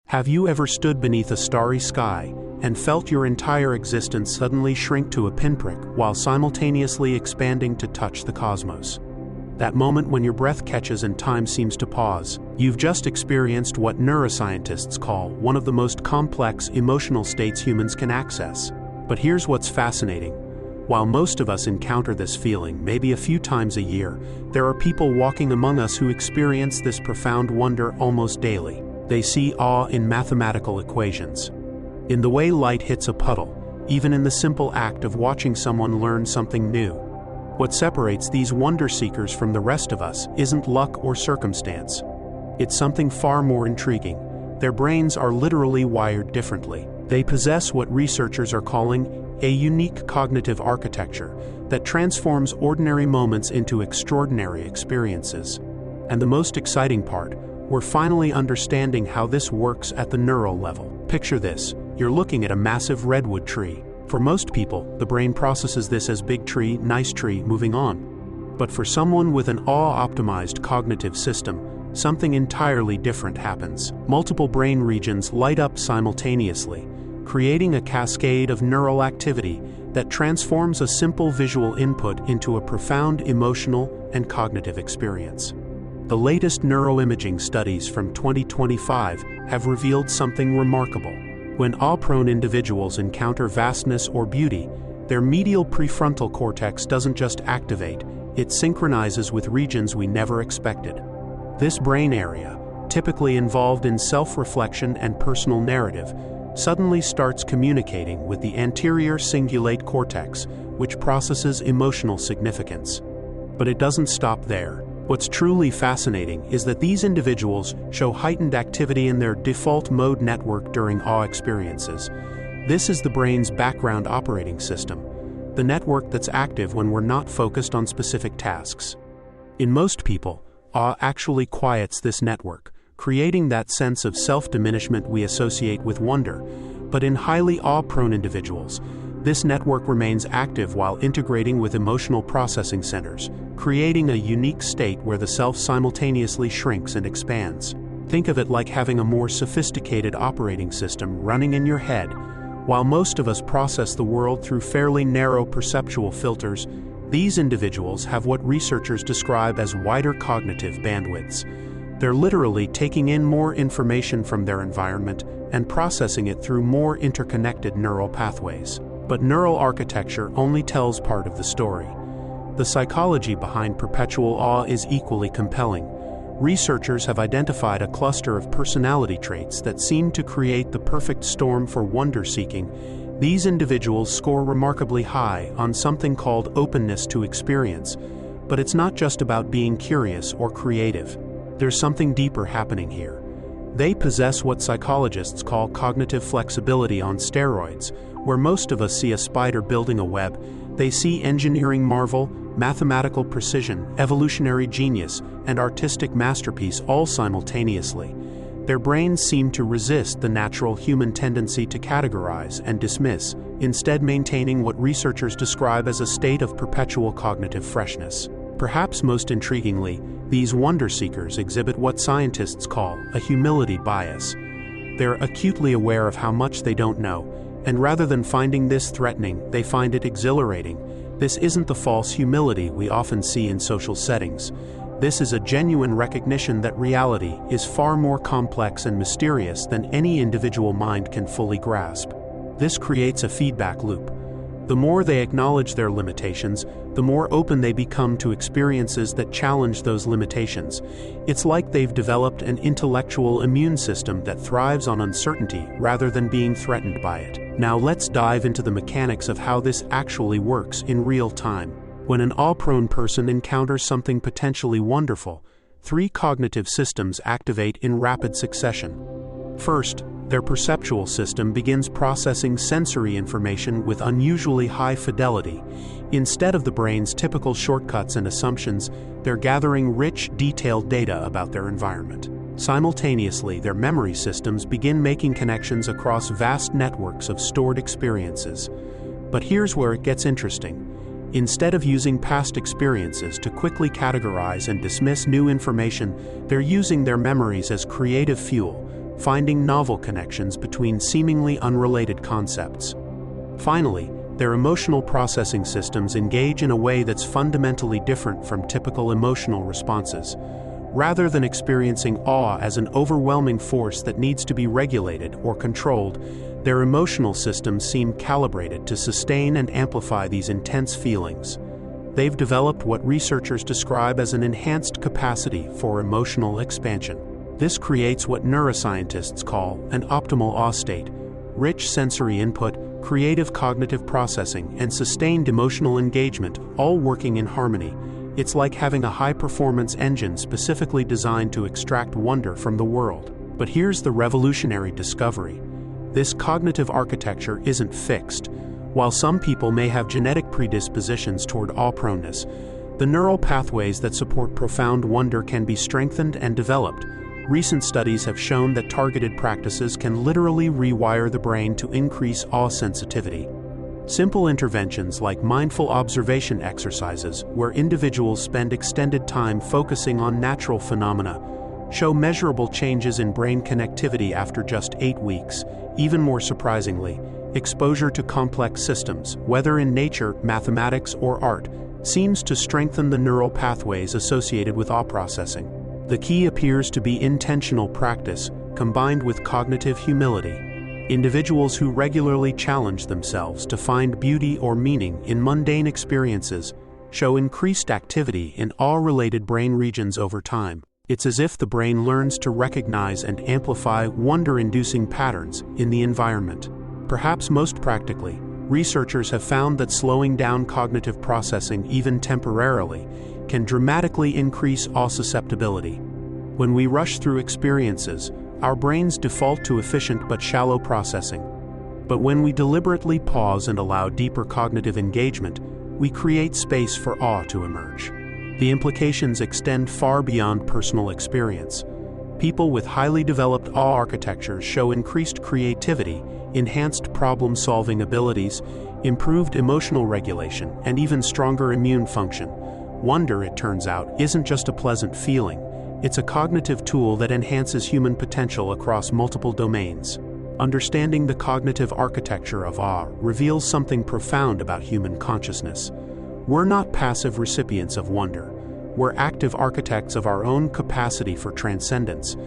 Have you ever stood beneath a starry sky and felt your entire existence suddenly shrink to a pinprick while simultaneously expanding to touch the cosmos? That moment when your breath catches and time seems to pause. You've just experienced what neuroscientists call one of the most complex emotional states humans can access. But here's what's fascinating. While most of us encounter this feeling maybe a few times a year, there are people walking among us who experience this profound wonder almost daily. They see awe in mathematical equations, in the way light hits a puddle, even in the simple act of watching someone learn something new. What separates these wonder seekers from the rest of us isn't luck or circumstance. It's something far more intriguing. Their brains are literally wired differently. They possess what researchers are calling a unique cognitive architecture that transforms ordinary moments into extraordinary experiences. And the most exciting part, we're finally understanding how this works at the neural level. Picture this, you're looking at a massive redwood tree. For most people, the brain processes this as big tree, nice tree, moving on. But for someone with an awe-optimized cognitive system, something entirely different happens. Multiple brain regions light up simultaneously, creating a cascade of neural activity that transforms a simple visual input into a profound emotional and cognitive experience. The latest neuroimaging studies from 2025 have revealed something remarkable. When awe-prone individuals encounter vastness or beauty, their medial prefrontal cortex doesn't just activate, it synchronizes with regions we never expected. This brain area, typically involved in self-reflection and personal narrative, suddenly starts communicating with the anterior cingulate cortex, which processes emotional significance. But it doesn't stop there. What's truly fascinating is that these individuals show heightened activity in their default mode network during awe experiences. This is the brain's background operating system, the network that's active when we're not focused on specific tasks. In most people, awe actually quiets this network, creating that sense of self-diminishment we associate with wonder. But in highly awe-prone individuals, this network remains active while integrating with emotional processing centers, creating a unique state where the self simultaneously shrinks and expands. Think of it like having a more sophisticated operating system running in your head. While most of us process the world through fairly narrow perceptual filters, these individuals have what researchers describe as wider cognitive bandwidths. They're literally taking in more information from their environment and processing it through more interconnected neural pathways. But neural architecture only tells part of the story. The psychology behind perpetual awe is equally compelling. Researchers have identified a cluster of personality traits that seem to create the perfect storm for wonder-seeking. These individuals score remarkably high on something called openness to experience. But it's not just about being curious or creative. There's something deeper happening here. They possess what psychologists call cognitive flexibility on steroids. Where most of us see a spider building a web, they see engineering marvel, mathematical precision, evolutionary genius, and artistic masterpiece all simultaneously. Their brains seem to resist the natural human tendency to categorize and dismiss, instead maintaining what researchers describe as a state of perpetual cognitive freshness. Perhaps most intriguingly, these wonder seekers exhibit what scientists call a humility bias. They're acutely aware of how much they don't know, and rather than finding this threatening, they find it exhilarating. This isn't the false humility we often see in social settings. This is a genuine recognition that reality is far more complex and mysterious than any individual mind can fully grasp. This creates a feedback loop. The more they acknowledge their limitations, the more open they become to experiences that challenge those limitations. It's like they've developed an intellectual immune system that thrives on uncertainty rather than being threatened by it. Now let's dive into the mechanics of how this actually works in real time. When an awe-prone person encounters something potentially wonderful, 3 cognitive systems activate in rapid succession. First, their perceptual system begins processing sensory information with unusually high fidelity. Instead of the brain's typical shortcuts and assumptions, they're gathering rich, detailed data about their environment. Simultaneously, their memory systems begin making connections across vast networks of stored experiences. But here's where it gets interesting. Instead of using past experiences to quickly categorize and dismiss new information, they're using their memories as creative fuel, finding novel connections between seemingly unrelated concepts. Finally, their emotional processing systems engage in a way that's fundamentally different from typical emotional responses. Rather than experiencing awe as an overwhelming force that needs to be regulated or controlled, their emotional systems seem calibrated to sustain and amplify these intense feelings. They've developed what researchers describe as an enhanced capacity for emotional expansion. This creates what neuroscientists call an optimal awe state: rich sensory input, creative cognitive processing, and sustained emotional engagement, all working in harmony. It's like having a high-performance engine specifically designed to extract wonder from the world. But here's the revolutionary discovery. This cognitive architecture isn't fixed. While some people may have genetic predispositions toward awe-proneness, the neural pathways that support profound wonder can be strengthened and developed. Recent studies have shown that targeted practices can literally rewire the brain to increase awe sensitivity. Simple interventions like mindful observation exercises, where individuals spend extended time focusing on natural phenomena, show measurable changes in brain connectivity after just 8 weeks. Even more surprisingly, exposure to complex systems, whether in nature, mathematics, or art, seems to strengthen the neural pathways associated with awe processing. The key appears to be intentional practice combined with cognitive humility. Individuals who regularly challenge themselves to find beauty or meaning in mundane experiences show increased activity in awe-related brain regions over time. It's as if the brain learns to recognize and amplify wonder-inducing patterns in the environment. Perhaps most practically, researchers have found that slowing down cognitive processing, even temporarily, can dramatically increase awe susceptibility. When we rush through experiences, our brains default to efficient but shallow processing. But when we deliberately pause and allow deeper cognitive engagement, we create space for awe to emerge. The implications extend far beyond personal experience. People with highly developed awe architectures show increased creativity, enhanced problem-solving abilities, improved emotional regulation, and even stronger immune function. Wonder, it turns out, isn't just a pleasant feeling. It's a cognitive tool that enhances human potential across multiple domains. Understanding the cognitive architecture of awe reveals something profound about human consciousness. We're not passive recipients of wonder. We're active architects of our own capacity for transcendence.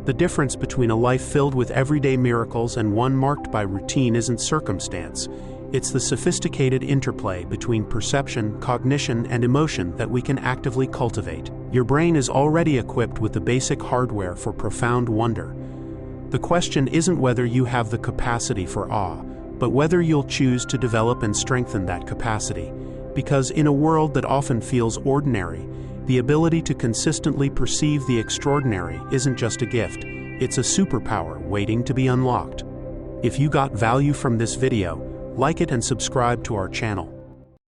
The difference between a life filled with everyday miracles and one marked by routine isn't circumstance. It's the sophisticated interplay between perception, cognition, and emotion that we can actively cultivate. Your brain is already equipped with the basic hardware for profound wonder. The question isn't whether you have the capacity for awe, but whether you'll choose to develop and strengthen that capacity. Because in a world that often feels ordinary, the ability to consistently perceive the extraordinary isn't just a gift, it's a superpower waiting to be unlocked. If you got value from this video, like it and subscribe to our channel.